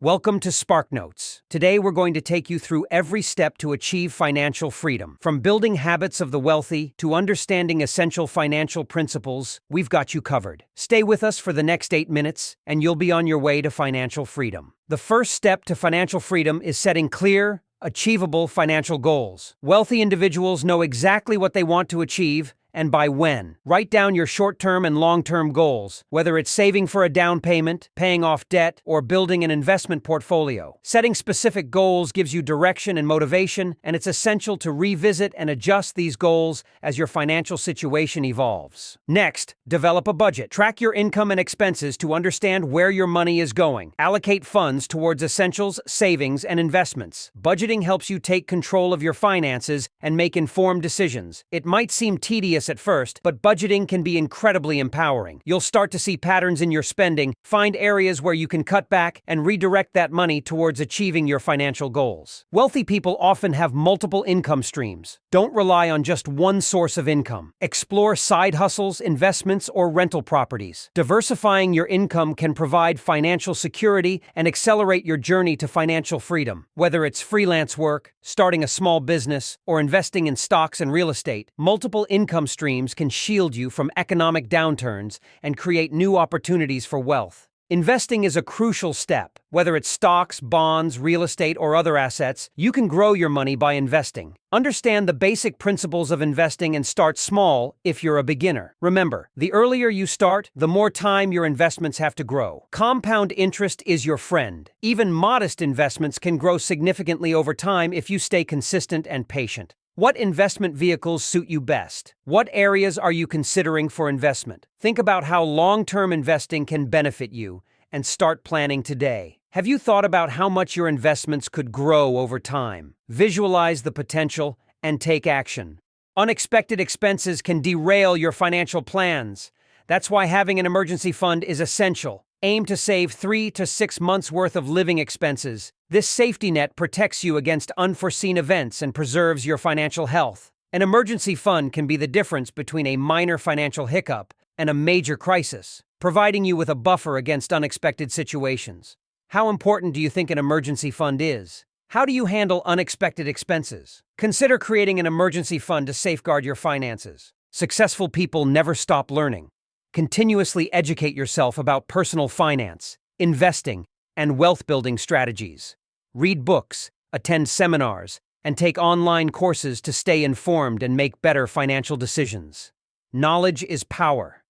Welcome to Spark Notes. Today we're going to take you through every step to achieve financial freedom. From building habits of the wealthy to understanding essential financial principles, we've got you covered. Stay with us for the next 8 minutes, and you'll be on your way to financial freedom. The first step to financial freedom is setting clear, achievable financial goals. Wealthy individuals know exactly what they want to achieve and by when. Write down your short-term and long-term goals, whether it's saving for a down payment, paying off debt, or building an investment portfolio. Setting specific goals gives you direction and motivation, and it's essential to revisit and adjust these goals as your financial situation evolves. Next, develop a budget. Track your income and expenses to understand where your money is going. Allocate funds towards essentials, savings, and investments. Budgeting helps you take control of your finances and make informed decisions. It might seem tedious at first, but budgeting can be incredibly empowering. You'll start to see patterns in your spending, find areas where you can cut back, and redirect that money towards achieving your financial goals. Wealthy people often have multiple income streams. Don't rely on just one source of income. Explore side hustles, investments, or rental properties. Diversifying your income can provide financial security and accelerate your journey to financial freedom. Whether it's freelance work, starting a small business, or investing in stocks and real estate, multiple income streams can shield you from economic downturns and create new opportunities for wealth. Investing is a crucial step. Whether it's stocks, bonds, real estate, or other assets, you can grow your money by investing. Understand the basic principles of investing and start small if you're a beginner. Remember, the earlier you start, the more time your investments have to grow. Compound interest is your friend. Even modest investments can grow significantly over time if you stay consistent and patient. What investment vehicles suit you best? What areas are you considering for investment? Think about how long-term investing can benefit you and start planning today. Have you thought about how much your investments could grow over time? Visualize the potential and take action. Unexpected expenses can derail your financial plans. That's why having an emergency fund is essential. Aim to save 3 to 6 months' worth of living expenses. This safety net protects you against unforeseen events and preserves your financial health. An emergency fund can be the difference between a minor financial hiccup and a major crisis, providing you with a buffer against unexpected situations. How important do you think an emergency fund is? How do you handle unexpected expenses? Consider creating an emergency fund to safeguard your finances. Successful people never stop learning. Continuously educate yourself about personal finance, investing, and wealth-building strategies. Read books, attend seminars, and take online courses to stay informed and make better financial decisions. Knowledge is power,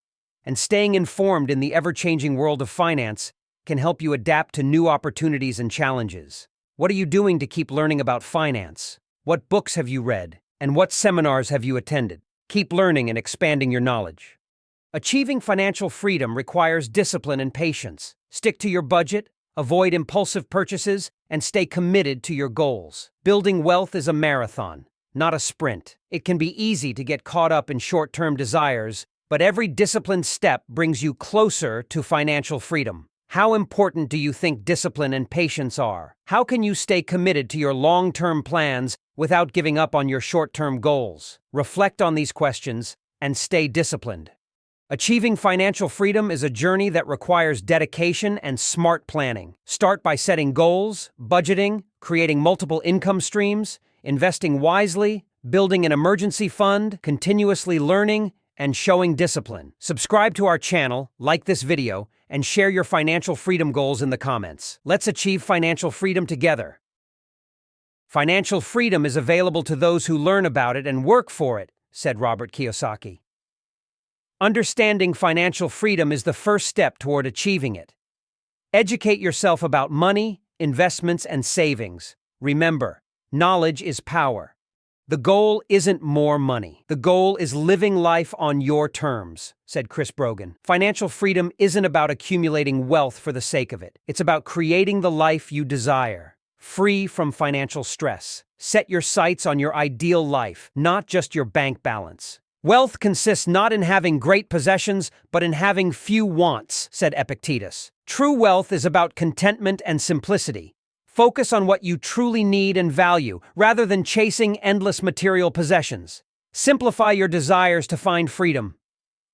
and staying informed in the ever-changing world of finance can help you adapt to new opportunities and challenges. What are you doing to keep learning about finance? What books have you read, and what seminars have you attended? Keep learning and expanding your knowledge. Achieving financial freedom requires discipline and patience. Stick to your budget, avoid impulsive purchases, and stay committed to your goals. Building wealth is a marathon, not a sprint. It can be easy to get caught up in short-term desires, but every disciplined step brings you closer to financial freedom. How important do you think discipline and patience are? How can you stay committed to your long-term plans without giving up on your short-term goals? Reflect on these questions and stay disciplined. Achieving financial freedom is a journey that requires dedication and smart planning. Start by setting goals, budgeting, creating multiple income streams, investing wisely, building an emergency fund, continuously learning, and showing discipline. Subscribe to our channel, like this video, and share your financial freedom goals in the comments. Let's achieve financial freedom together. Financial freedom is available to those who learn about it and work for it, said Robert Kiyosaki. Understanding financial freedom is the first step toward achieving it. Educate yourself about money, investments, and savings. Remember, knowledge is power. The goal isn't more money. The goal is living life on your terms, said Chris Brogan. Financial freedom isn't about accumulating wealth for the sake of it. It's about creating the life you desire, free from financial stress. Set your sights on your ideal life, not just your bank balance. Wealth consists not in having great possessions, but in having few wants, said Epictetus. True wealth is about contentment and simplicity. Focus on what you truly need and value, rather than chasing endless material possessions. Simplify your desires to find freedom.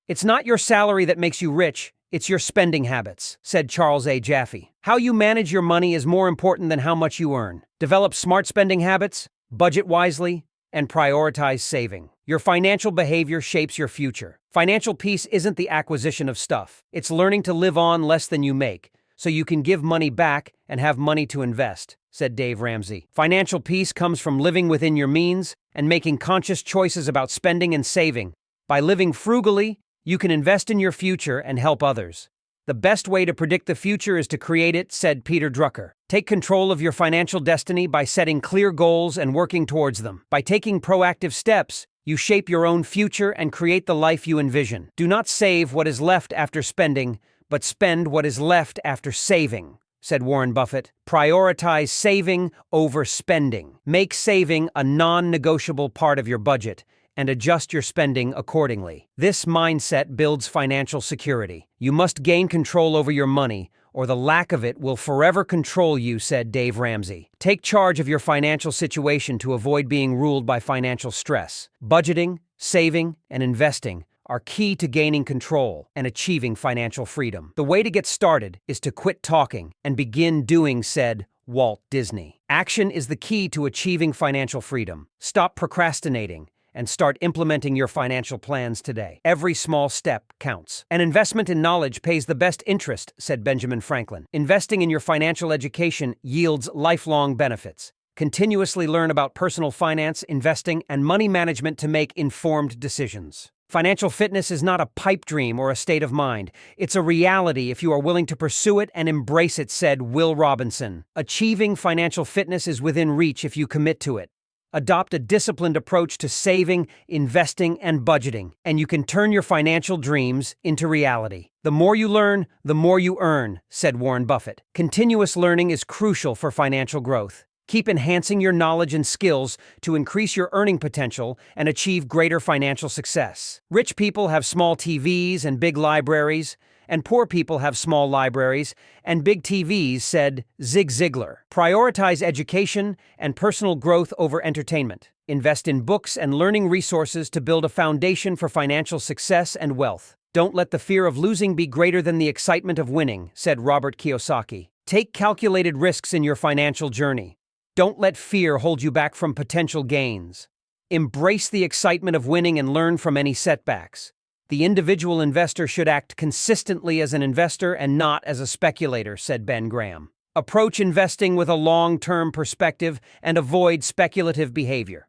It's not your salary that makes you rich, It's your spending habits, said Charles A. Jaffe. How you manage your money is more important than how much you earn. Develop smart spending habits, budget wisely, and prioritize saving. Your financial behavior shapes your future. Financial peace isn't the acquisition of stuff. It's learning to live on less than you make, so you can give money back and have money to invest, said Dave Ramsey. Financial peace comes from living within your means and making conscious choices about spending and saving. By living frugally, you can invest in your future and help others. The best way to predict the future is to create it, said Peter Drucker. Take control of your financial destiny by setting clear goals and working towards them. By taking proactive steps, you shape your own future and create the life you envision. Do not save what is left after spending, but spend what is left after saving, said Warren Buffett. Prioritize saving over spending. Make saving a non-negotiable part of your budget and adjust your spending accordingly. This mindset builds financial security. You must gain control over your money, or the lack of it will forever control you, said Dave Ramsey. Take charge of your financial situation to avoid being ruled by financial stress. Budgeting, saving, and investing are key to gaining control and achieving financial freedom. The way to get started is to quit talking and begin doing, said Walt Disney. Action is the key to achieving financial freedom. Stop procrastinating and start implementing your financial plans today. Every small step counts. An investment in knowledge pays the best interest, said Benjamin Franklin. Investing in your financial education yields lifelong benefits. Continuously learn about personal finance, investing, and money management to make informed decisions. Financial fitness is not a pipe dream or a state of mind. It's a reality if you are willing to pursue it and embrace it, said Will Robinson. Achieving financial fitness is within reach if you commit to it. Adopt a disciplined approach to saving, investing, and budgeting, and you can turn your financial dreams into reality. The more you learn, the more you earn, said Warren Buffett. Continuous learning is crucial for financial growth. Keep enhancing your knowledge and skills to increase your earning potential and achieve greater financial success. Rich people have small TVs and big libraries, and poor people have small libraries and big TVs, said Zig Ziglar. Prioritize education and personal growth over entertainment. Invest in books and learning resources to build a foundation for financial success and wealth. Don't let the fear of losing be greater than the excitement of winning, said Robert Kiyosaki. Take calculated risks in your financial journey. Don't let fear hold you back from potential gains. Embrace the excitement of winning and learn from any setbacks. The individual investor should act consistently as an investor and not as a speculator, said Ben Graham. Approach investing with a long-term perspective and avoid speculative behavior.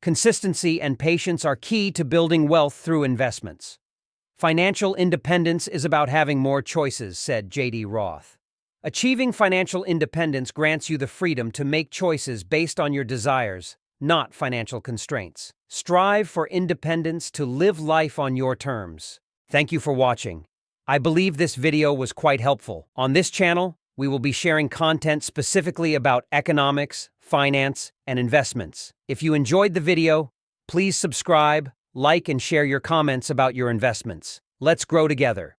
Consistency and patience are key to building wealth through investments. Financial independence is about having more choices, said J.D. Roth. Achieving financial independence grants you the freedom to make choices based on your desires, not financial constraints. Strive for independence to live life on your terms. Thank you for watching. I believe this video was quite helpful. On this channel, we will be sharing content specifically about economics, finance, and investments. If you enjoyed the video, please subscribe, like, and share your comments about your investments. Let's grow together.